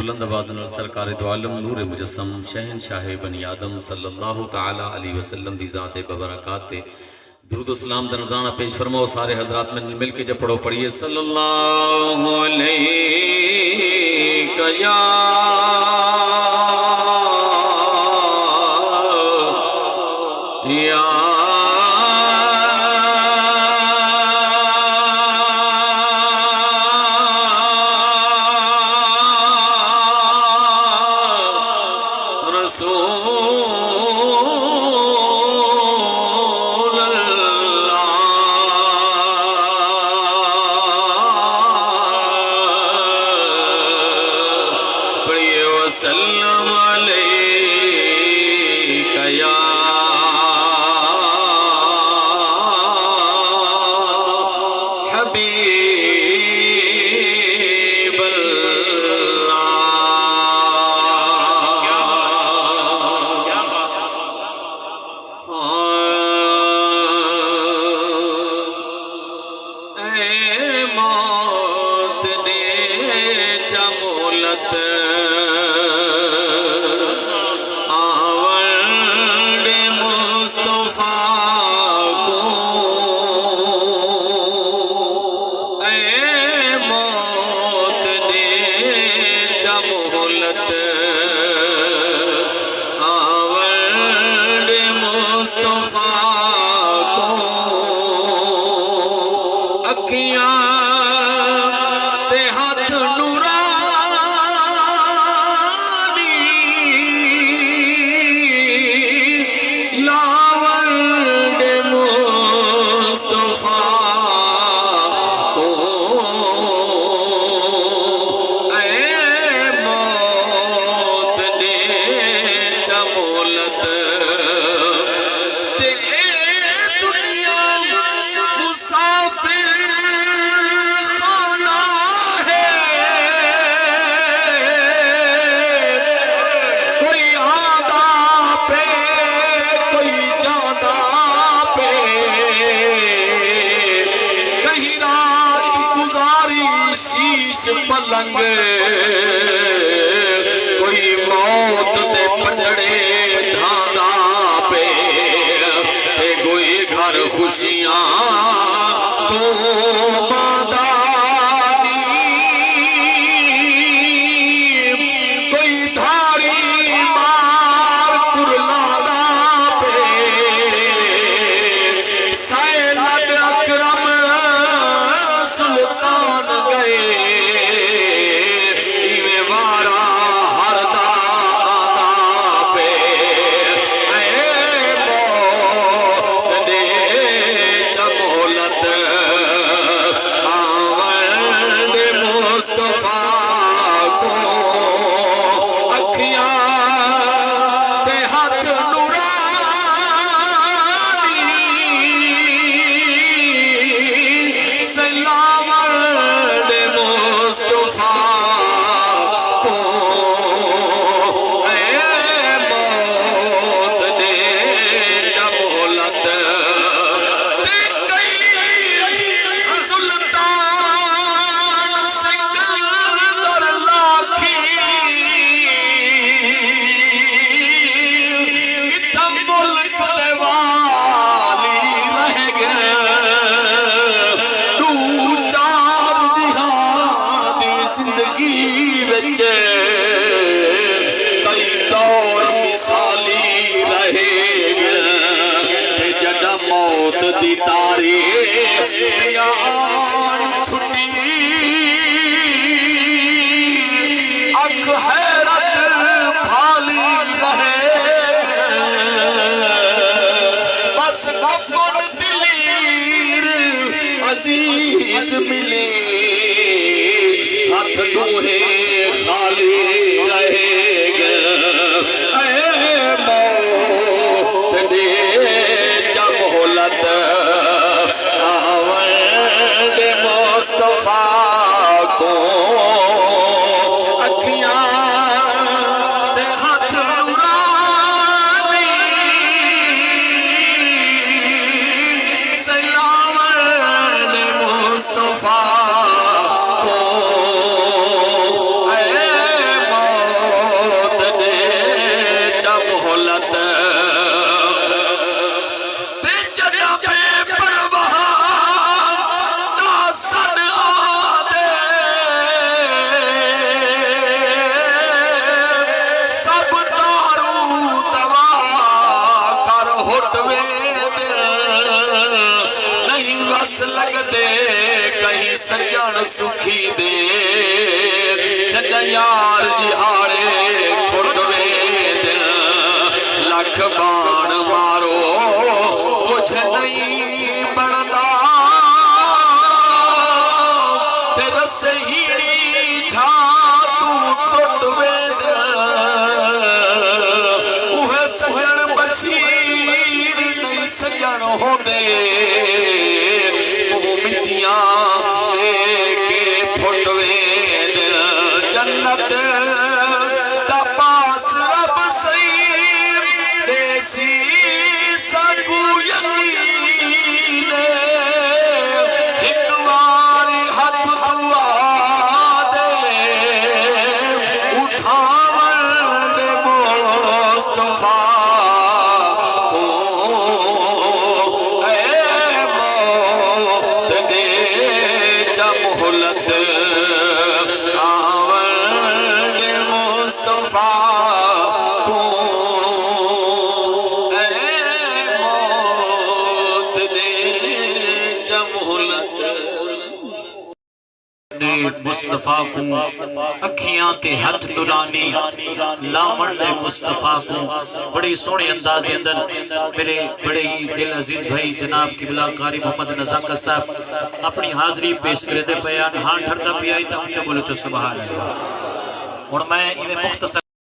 बुलंद आवाज़ नाल सरकार दो आलम नूर मुजस्सम शहनशाह बनी आदम सल्लल्लाहु तआला अलैहि वसल्लम दी ज़ात बबरकात ते दुरूद व सलाम दा नज़राना पेश फरमाओ। सारे हजरात में मिल के जब पढ़ो पढ़िए सल्लल्लाहु अलैहि या सल्लम अलैका या हबीब अल्लाह। ऐ मौत ने जमोलत पलंग कोई मौत दे पटड़े धांदा पे कोई घर खुशियां तो मादानी कोई धारी मार कुरलादा पे सैयद अकरम सुल्तान गए मौत दी तारीख छुट्टी अख हैरत भाली रहे बस नफन दिलीर अजीज मिली हाथ दूहे खाली रहेगा। मौत दे मोहलत आवंद मुस्तफा को अखियां ते हाथ नुरानी सलावंद मुस्तफा को सजन सुखी दे जद यार दिहाड़े खुटवे दिल लख बाण मारो कुछ नहीं बनदा तेरा सहीड़ी छा तू टुटवे दिल उह सजन बशीर नहीं सजन होंदे मिट्टियां लेके फुटवे दिल जन्नत दा पास रब सही देसी साकू यकीन एक बार हाथ दुआ दे उठावन दे मुस्तफा मोहलत आवन मुस्तफा को मौत दे जमोहलत मुस्तफा को अखियां के हथ नुरानी लामण दे मुस्तफा को बड़ी सोहने अंदाज के अंदर मेरे बड़े ही दिल अजीज भाई जनाब किबला कारी मोहम्मद नज़ाकत साहब अपनी हाजरी पेश करते पे हाँ ठरदा पिया तो ऊंचा बोलो तो सुभान अल्लाह। हुण मैं इन्हें मुख्तसर